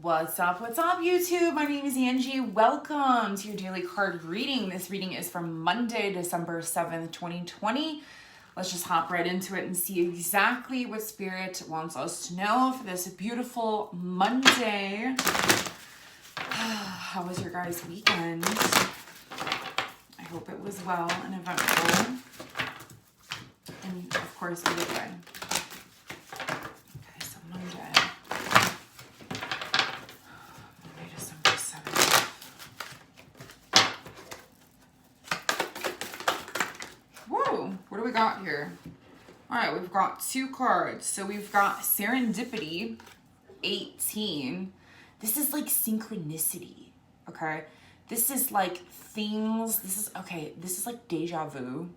What's up, YouTube? My name is Angie. Welcome to your daily card reading. This reading is from Monday, December 7th, 2020. Let's just hop right into it and see exactly what Spirit wants us to know for this beautiful Monday. How was your guys' weekend? I hope it was well and eventful. And of course, we did good. Okay, so Monday. December 7th. Whoa, what do we got here? All right, we've got two cards. So we've got Serendipity, 18. This is like synchronicity, okay? This is like things, this is like deja vu.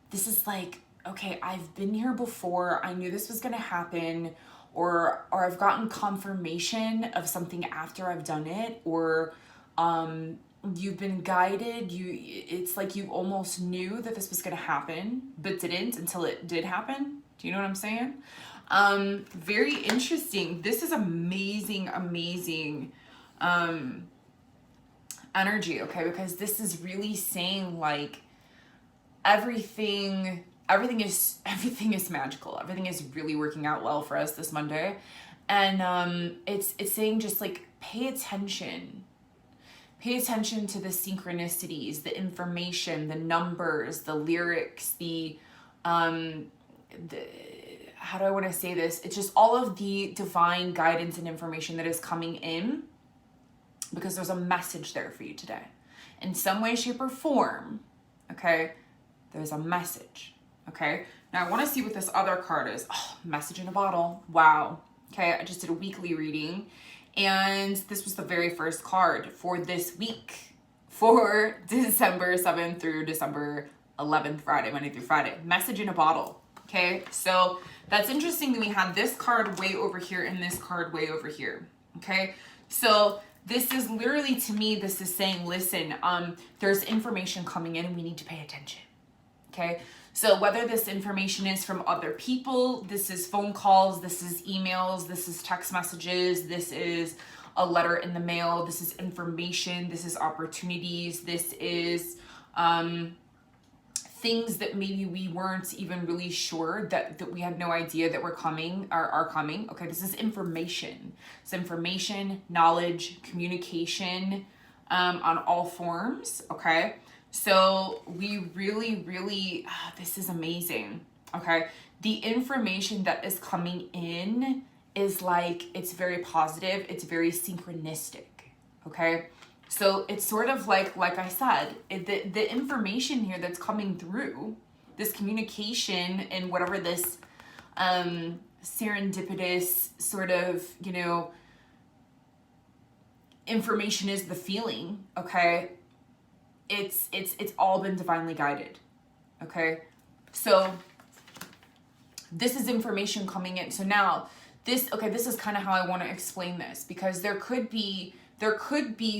This is like, okay, I've been here before. I knew this was gonna happen. Or I've gotten confirmation of something after I've done it, or you've been guided. It's like you almost knew that this was gonna happen, but didn't until it did happen. Do you know what I'm saying? Very interesting. This is amazing energy, okay? Because this is really saying like everything is magical. Everything is really working out well for us this Monday. And it's saying just like pay attention to the synchronicities, the information, the numbers, the lyrics, the how do I want to say this? It's just all of the divine guidance and information that is coming in, because there's a message there for you today. In some way, shape, or form, okay? There's a message, okay? Now I want to see what this other card is. Oh, message in a bottle. Wow. Okay, I just did a weekly reading, and this was the very first card for this week, for December 7th through December 11th, Friday, Monday through Friday. Message in a bottle, okay? So that's interesting that we had this card way over here and this card way over here, okay? So this is literally, to me, this is saying, listen, there's information coming in and we need to pay attention. Okay, so whether this information is from other people, this is phone calls, this is emails, this is text messages, this is a letter in the mail, this is information, this is opportunities, this is things that maybe we weren't even really sure that we had no idea that were coming, are coming. Okay, this is information. It's information, knowledge, communication on all forms, okay? So we really, this is amazing, okay? The information that is coming in is like, it's very positive, it's very synchronistic, okay? So it's sort of like I said, the information here that's coming through, this communication and whatever this serendipitous sort of, you know, information is, the feeling, okay? It's all been divinely guided, okay? So this is information coming in. So now this is kind of how I want to explain this, because there could be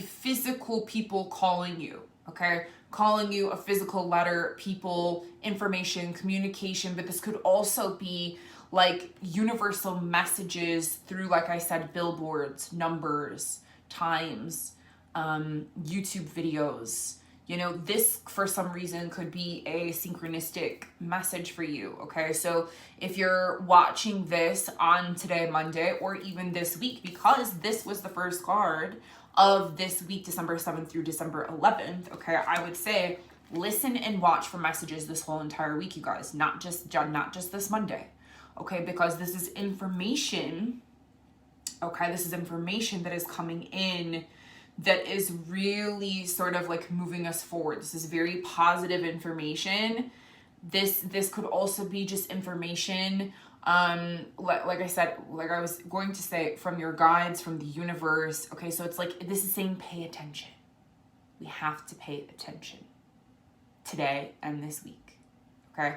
physical people calling you, okay? Calling you, a physical letter, people, information, communication, but this could also be like universal messages through, like I said, billboards, numbers, times, YouTube videos. You know, this for some reason could be a synchronistic message for you, okay? So if you're watching this on today, Monday, or even this week, because this was the first card of this week, December 7th through December 11th, okay, I would say listen and watch for messages this whole entire week, you guys, not just this Monday, okay? Because this is information, okay? This is information that is coming in that is really sort of like moving us forward. This is very positive information. This could also be just information, like I said, like I was going to say, from your guides, from the universe. Okay, so it's like, this is saying pay attention. We have to pay attention today and this week, okay?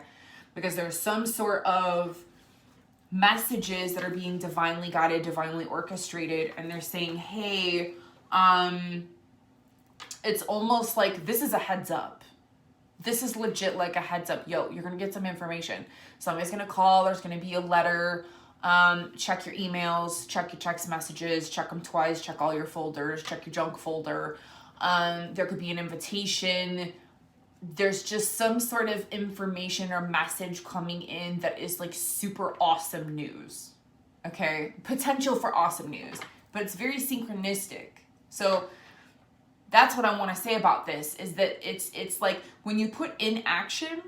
Because there's some sort of messages that are being divinely guided, divinely orchestrated, and they're saying, hey, it's almost like this is a heads up. This is legit like a heads up. Yo, you're going to get some information. Somebody's going to call. There's going to be a letter. Check your emails, check your text messages, check them twice, check all your folders, check your junk folder. There could be an invitation. There's just some sort of information or message coming in that is like super awesome news. Okay, potential for awesome news, but it's very synchronistic. So that's what I want to say about this, is that it's like when you put in action,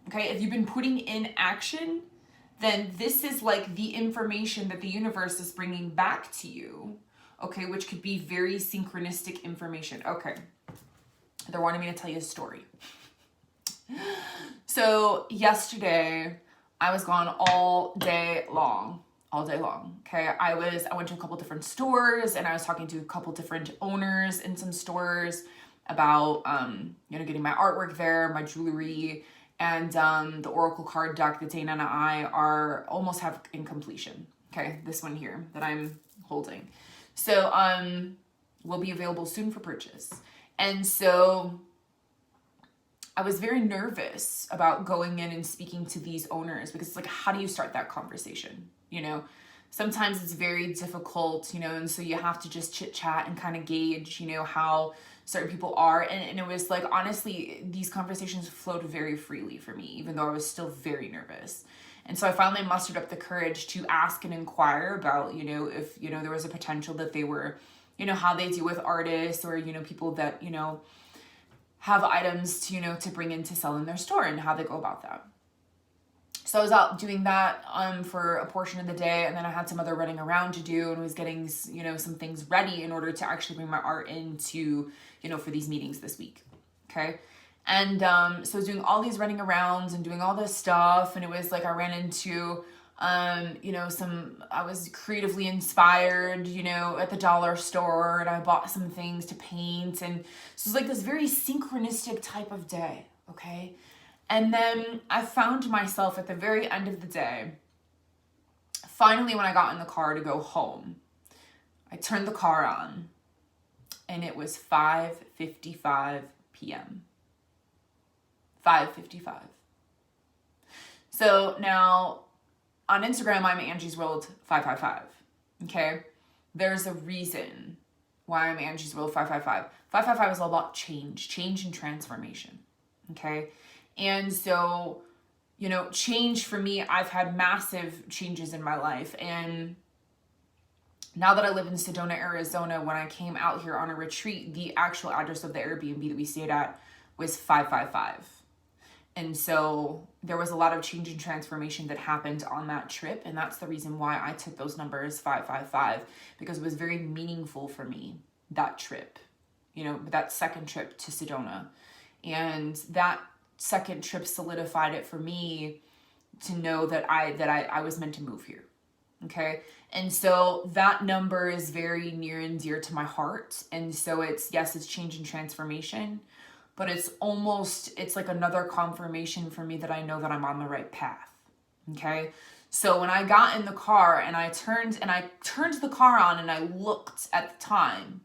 okay, if you've been putting in action, then this is like the information that the universe is bringing back to you, okay, which could be very synchronistic information. Okay, they're wanting me to tell you a story. So yesterday, I was gone all day long, okay? I went to a couple different stores, and I was talking to a couple different owners in some stores about, getting my artwork there, my jewelry, and the Oracle card deck that Dana and I almost have in completion. Okay, this one here that I'm holding. So will be available soon for purchase. And so I was very nervous about going in and speaking to these owners, because it's like, how do you start that conversation? Sometimes it's very difficult, and so you have to just chit chat and kind of gauge, how certain people are. And it was like, honestly, these conversations flowed very freely for me, even though I was still very nervous. And so I finally mustered up the courage to ask and inquire about, if, there was a potential that they were, how they deal with artists, or, people that, have items to, to bring in to sell in their store, and how they go about that. So I was out doing that for a portion of the day, and then I had some other running around to do, and was getting, some things ready in order to actually bring my art into, for these meetings this week. Okay. And so I was doing all these running arounds and doing all this stuff, and it was like I ran into I was creatively inspired, at the dollar store, and I bought some things to paint. And so it's like this very synchronistic type of day. Okay. And then I found myself at the very end of the day, finally, when I got in the car to go home, I turned the car on, and it was 5:55 p.m. 5:55. So now on Instagram, I'm Angie's World 555. Okay. There's a reason why I'm Angie's World 555. 555 is all about change and transformation. Okay. And so, change for me, I've had massive changes in my life. And now that I live in Sedona, Arizona, when I came out here on a retreat, the actual address of the Airbnb that we stayed at was 555. And so there was a lot of change and transformation that happened on that trip. And that's the reason why I took those numbers 555, because it was very meaningful for me, that trip, that second trip to Sedona. And that second trip solidified it for me to know that I was meant to move here. Okay. And so that number is very near and dear to my heart. And so it's change and transformation, but it's like another confirmation for me that I know that I'm on the right path. Okay. So when I got in the car and I turned the car on and I looked at the time,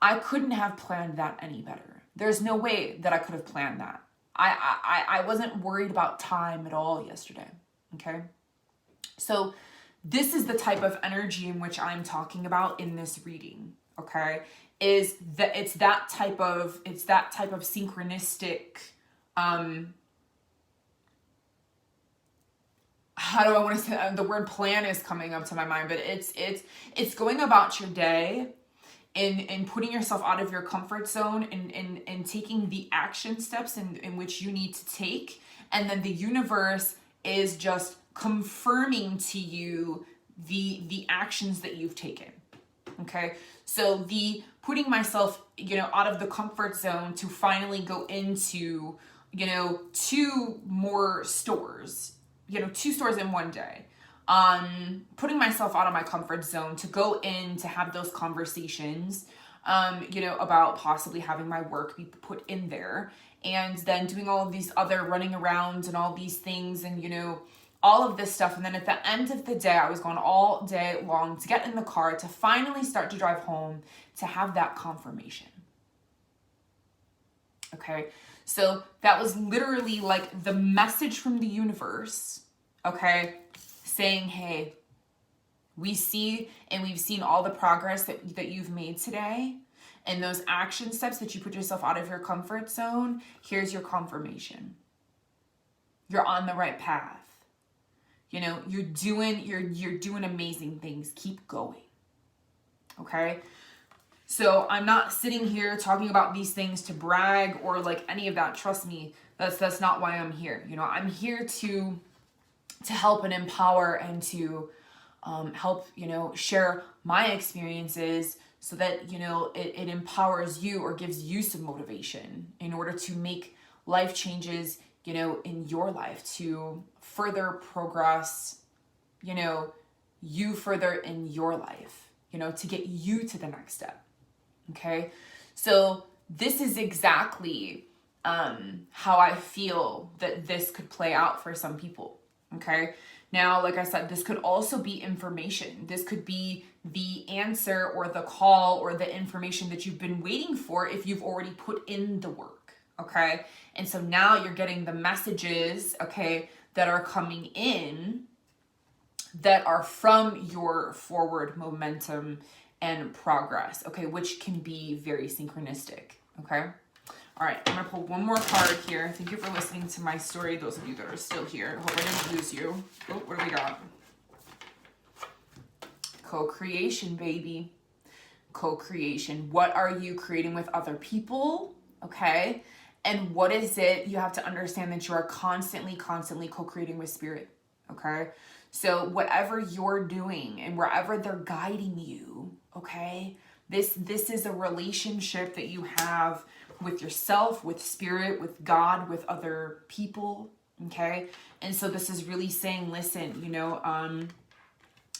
I couldn't have planned that any better. There's no way that I could have planned that. I wasn't worried about time at all yesterday. Okay. So this is the type of energy in which I'm talking about in this reading. Okay. Is that it's that type of synchronistic, how do I want to say, the word plan is coming up to my mind, but it's going about your day and putting yourself out of your comfort zone and taking the action steps in which you need to take. And then the universe is just confirming to you the actions that you've taken. Okay. So the putting myself, out of the comfort zone to finally go into, 2 more stores, 2 stores in one day. Putting myself out of my comfort zone to go in to have those conversations, about possibly having my work be put in there, and then doing all of these other running around and all these things and, all of this stuff. And then at the end of the day, I was gone all day long to get in the car to finally start to drive home to have that confirmation. Okay. So that was literally like the message from the universe. Okay. saying, hey, we see and we've seen all the progress that you've made today, and those action steps that you put yourself out of your comfort zone. Here's your confirmation. You're on the right path. You know, you're doing amazing things. Keep going. Okay? So I'm not sitting here talking about these things to brag or like any of that. Trust me, that's not why I'm here. You know, I'm here to help and empower and to help, you know, share my experiences so that, you know, it empowers you or gives you some motivation in order to make life changes, you know, in your life, to further progress, you know, you further in your life, you know, to get you to the next step. Okay. So this is exactly how I feel that this could play out for some people. Okay. Now, like I said, this could also be information. This could be the answer or the call or the information that you've been waiting for if you've already put in the work. Okay. And so now you're getting the messages, okay, that are coming in that are from your forward momentum and progress. Okay. Which can be very synchronistic. Okay. All right, I'm going to pull one more card here. Thank you for listening to my story, those of you that are still here. Hope I didn't lose you. Oh, what do we got? Co-creation, baby. Co-creation. What are you creating with other people? Okay. And what is it? You have to understand that you are constantly co-creating with spirit. Okay. So whatever you're doing and wherever they're guiding you, okay, this is a relationship that you have with yourself, with spirit, with God, with other people, okay? And so this is really saying, listen, you know,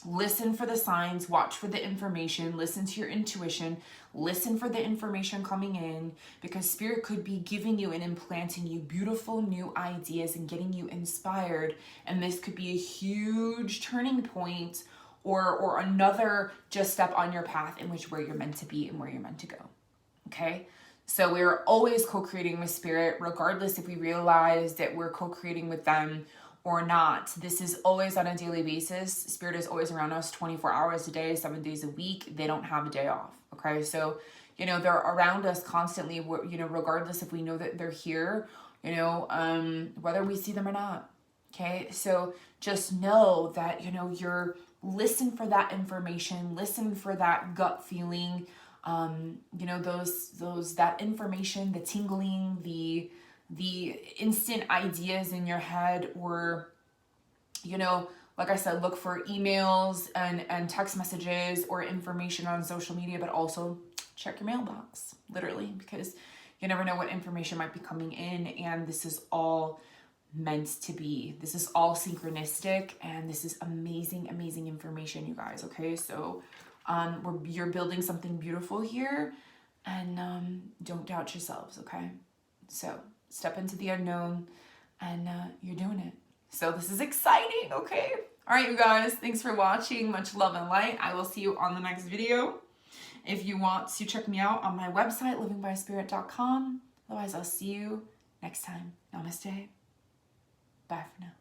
listen for the signs, watch for the information, listen to your intuition, listen for the information coming in, because spirit could be giving you and implanting you beautiful new ideas and getting you inspired. And this could be a huge turning point or another just step on your path in which where you're meant to be and where you're meant to go, okay? So we're always co-creating with spirit, regardless if we realize that we're co-creating with them or not. This is always on a daily basis. Spirit is always around us 24 hours a day, 7 days a week. They don't have a day off. Okay. So, you know, they're around us constantly, you know, regardless if we know that they're here, you know, whether we see them or not. Okay. So just know that, you know, listen for that information, listen for that gut feeling, you know, that information, the tingling, the instant ideas in your head, or, you know, like I said, look for emails and text messages or information on social media, but also check your mailbox, literally, because you never know what information might be coming in. And this is all meant to be. This is all synchronistic, and this is amazing, amazing information, you guys. Okay. So, you're building something beautiful here, and don't doubt yourselves, okay? So step into the unknown, and you're doing it. So this is exciting, okay? All right, you guys, thanks for watching. Much love and light. I will see you on the next video. If you want to check me out on my website, livingbyspirit.com. Otherwise, I'll see you next time. Namaste. Bye for now.